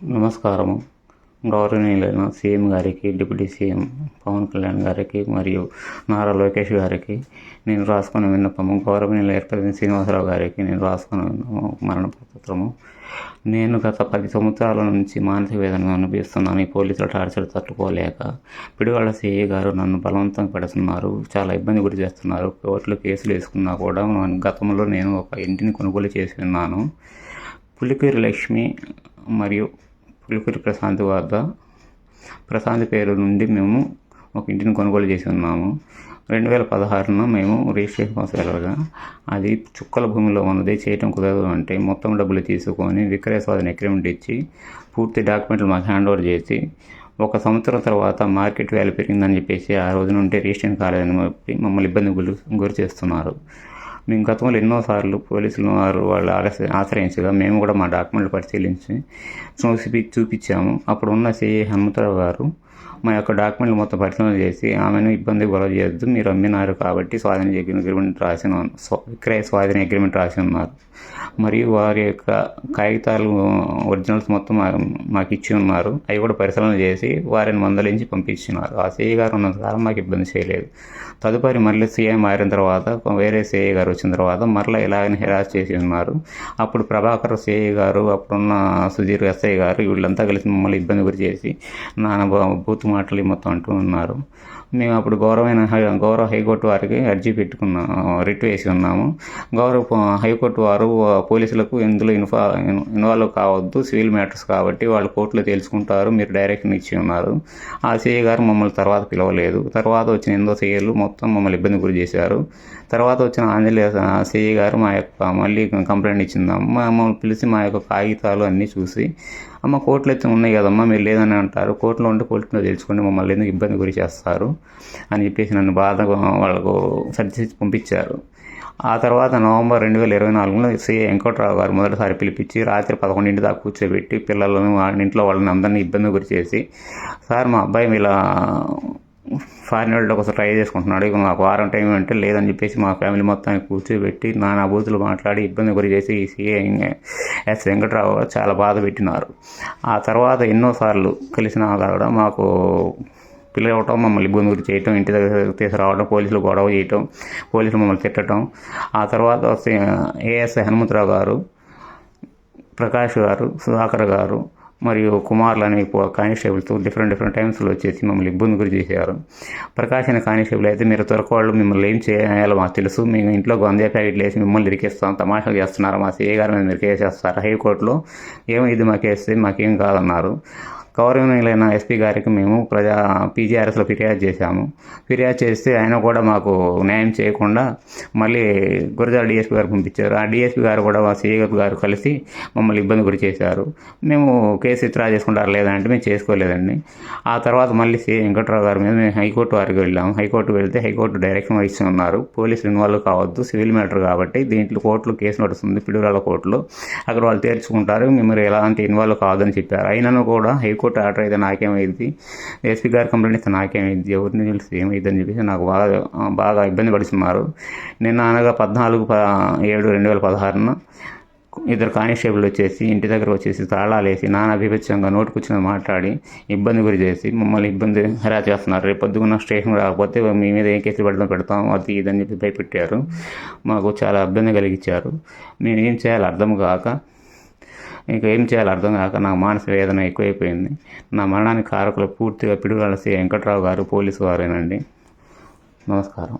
నమస్కారము. గౌరవనీయులైన సీఎం గారికి, డిప్యూటీ సీఎం పవన్ కళ్యాణ్ గారికి మరియు నారా లోకేష్ గారికి నేను రాసుకున్న విన్నపము, గౌరవనీయుల ఎర్రపల్లి శ్రీనివాసరావు గారికి నేను రాసుకున్న మరణపత్రము. నేను గత 10 సంవత్సరాల నుంచి మానసిక వేదన అనుభవిస్తున్నాను. ఈ పోలీసుల టార్చర్ తట్టుకోలేక పిడివాళ్ళ సిఐ గారు నన్ను బలవంతంగా పెడుతున్నారు, చాలా ఇబ్బంది గురి చేస్తున్నారు. కోర్టులో కేసులు వేసుకున్నా కూడా గతంలో నేను ఒక ఇంటిని కొనుగోలు చేసి ఉన్నాను. పులికూరి లక్ష్మి మరియు పులికూరి ప్రశాంత్ పేరు నుండి మేము ఒక ఇంటిని కొనుగోలు చేసి ఉన్నాము. 2016 మేము రిజిస్ట్రేషన్ కోసం వెళ్ళగా అది చుక్కల భూమిలో ఉన్నది, చేయటం కుదరదు అంటే మొత్తం డబ్బులు తీసుకొని విక్రయ స్వాధీన అగ్రిమెంట్ ఇచ్చి పూర్తి డాక్యుమెంట్లు మాకు హ్యాండ్ ఓవర్ చేసి 1 సంవత్సరం తర్వాత మార్కెట్ వాల్యూ పెరిగిందని చెప్పేసి ఆ రోజు నుండి రిజిస్ట్రేషన్ కాలేదని చెప్పి మమ్మల్ని ఇబ్బంది గురి చేస్తున్నారు. మేము గతంలో ఎన్నోసార్లు పోలీసులు వాళ్ళు ఆశ్రయించగా మేము కూడా మా డాక్యుమెంట్లు పరిశీలించి చూపించాము. అప్పుడు ఉన్న సిఐ హనుమంతరావు గారు మా యొక్క డాక్యుమెంట్లు మొత్తం పరిశీలన చేసి ఆమెను ఇబ్బంది గొడవ చేయొద్దు, మీరు అమ్మినారు కాబట్టి విక్రయ స్వాధీన అగ్రిమెంట్ రాసి ఉన్నారు మరియు వారి యొక్క కాగితాలు ఒరిజినల్స్ మొత్తం మాకు ఇచ్చి ఉన్నారు. అవి కూడా పరిశీలన చేసి వారిని మందలించి పంపించినారు. ఆ సిఐ గారు ఉన్నంతకాలం మాకు ఇబ్బంది చేయలేదు. తదుపరి మళ్ళీ సిఐ మారిన తర్వాత వేరే సిఐ గారు వచ్చిన తర్వాత మరలా ఇలాగని హెరాస్ చేసి ఉన్నారు. అప్పుడు ప్రభాకర్ సిఐ గారు, అప్పుడున్న సుధీర్ ఎస్ఐ గారు వీళ్ళంతా కలిసి మమ్మల్ని ఇబ్బంది గురి చేసి బూత్ మాటలు మొత్తం అంటూ ఉన్నారు. మేము అప్పుడు గౌరవ హైకోర్టు వారికి అర్జీ రిట్ వేసి ఉన్నాము. హైకోర్టు వారు పోలీసులకు ఇందులో ఇన్వాల్వ్ కావద్దు, సివిల్ మ్యాటర్స్ కాబట్టి వాళ్ళు కోర్టులో తేల్చుకుంటారు, మీరు డైరెక్షన్ ఇచ్చి ఉన్నారు. ఆ సిఐ గారు మమ్మల్ని తర్వాత పిలవలేదు. తర్వాత వచ్చిన 8వ సిఐలు మొత్తం మమ్మల్ని ఇబ్బంది గురి చేశారు. తర్వాత వచ్చిన ఆంజనేయ సిఐ గారు మా యొక్క మళ్ళీ కంప్లైంట్ ఇచ్చిందాము. మమ్మల్ని పిలిచి మా యొక్క కాగితాలు అన్నీ చూసి, అమ్మ కోర్టులో అయితే ఉన్నాయి కదమ్మా, మీరు లేదని అంటారు, కోర్టులో ఉంటే కోర్టులో తెలుసుకొని మమ్మల్ని ఎందుకు ఇబ్బంది గురి చేస్తారు అని చెప్పేసి నన్ను వాళ్ళకు సర్టిఫికేట్ పంపించారు. ఆ తర్వాత నవంబర్ 2024లో సిఐ వెంకటరావు గారు మొదటిసారి పిలిపించి రాత్రి 11 దాకా కూర్చోబెట్టి పిల్లలను ఇంట్లో వాళ్ళని అందరినీ ఇబ్బంది గురి చేసి, సార్ మా అబ్బాయి ఇలా ఫారిన్ వరల్డ్ కోసం ట్రై చేసుకుంటున్నాడు, ఇక మాకు వారం టైం అంటే లేదని చెప్పేసి మా ఫ్యామిలీ మొత్తాన్ని కూర్చోబెట్టి నానా బూతులు మాట్లాడి ఇబ్బంది గురి చేసి ఈ సిఐ వెంకటరావు చాలా బాధ పెట్టినారు. ఆ తర్వాత ఎన్నోసార్లు కలిసిన కూడా మాకు పిలవటం, మమ్మల్ని ఇబ్బంది గురి చేయటం, ఇంటి దగ్గర తీసుకురావడం, పోలీసులు గొడవ చేయటం, పోలీసులు మమ్మల్ని తిట్టడం. ఆ తర్వాత ఏఎస్ఐ హనుమంతరావు గారు, ప్రకాష్ గారు, సుధాకర్ గారు మరియు కుమార్లు అనే కానిస్టేబుల్తో డిఫరెంట్ టైమ్స్లో వచ్చేసి మమ్మల్ని ఇబ్బంది గురి చేశారు. ప్రకాష్ అనే కానిస్టేబుల్ అయితే, మీరు తొరకవాళ్ళు మిమ్మల్ని ఏం చేయాలో మాకు తెలుసు, మేము ఇంట్లో గంజాయి ప్యాకెట్లు వేసి మిమ్మల్ని ఇరికేస్తాం, తమాషాలు చేస్తున్నారు, మా సిఐ గారి మీద మీరు కేసు వేస్తారు, హైకోర్టులో ఏమైంది మాకు వేస్తే మాకేం కాదన్నారు. గౌరవనీయులైన ఎస్పీ గారికి మేము పీజీఆర్ఎస్లో ఫిర్యాదు చేశాము. ఫిర్యాదు చేస్తే ఆయన కూడా మాకు న్యాయం చేయకుండా మళ్ళీ గురజాల డిఎస్పీ గారు పంపించారు. ఆ డిఎస్పీ గారు కూడా మా సిఐ గారు కలిసి మమ్మల్ని ఇబ్బంది గురి చేశారు. మేము కేసు విత్డ్రా చేసుకుంటారు లేదంటే మేము చేసుకోలేదండి. ఆ తర్వాత మళ్ళీ సిఐ వెంకటరావు గారి మీద మేము హైకోర్టు వారికి వెళ్ళాము. హైకోర్టు వెళ్తే హైకోర్టు డైరెక్షన్ ఇచ్చి ఉన్నారు, పోలీసులు ఇన్వాల్వ్ కావద్దు, సివిల్ మ్యాటర్ కాబట్టి దీంట్లో కోర్టులో కేసు నడుస్తుంది, పిడుగురాళ్ళ కోర్టులో, అక్కడ వాళ్ళు తేల్చుకుంటారు, మీరు ఎలాంటి ఇన్వాల్వ్ కావద్దని చెప్పారు. అయినను కూడా హైకోర్టు ఆర్డర్ అయితే నాకేమైంది, ఎస్పీ గారి కంప్లైంట్ ఇస్తే నాకేమైంది, ఎవరిని తెలిసి ఏమైంది అని చెప్పేసి నాకు బాగా ఇబ్బంది పడుతున్నారు. నిన్న అనగా 14/7/2016 2 కానిస్టేబుల్ వచ్చేసి ఇంటి దగ్గర వచ్చేసి తాళాలు వేసి నానా బీభత్సంగా నోటుకొచ్చిన మాట్లాడి ఇబ్బంది గురి చేసి మమ్మల్ని ఇబ్బంది హెరా చేస్తున్నారు. రేపు పొద్దున్న స్టేషన్ రాకపోతే మీ మీద ఏ కేసులు పెడతాం అది ఇదని చెప్పి భయపెట్టారు. మాకు చాలా ఇబ్బంది కలిగించారు. మేము ఏం చేయాలో అర్థం కాక నాకు మానసిక వేదన ఎక్కువైపోయింది. నా మరణానికి కారకులు పూర్తిగా పిడుగురాళ్ళ సిఐ వెంకటరావు గారు, పోలీసు వారేనండి. నమస్కారం.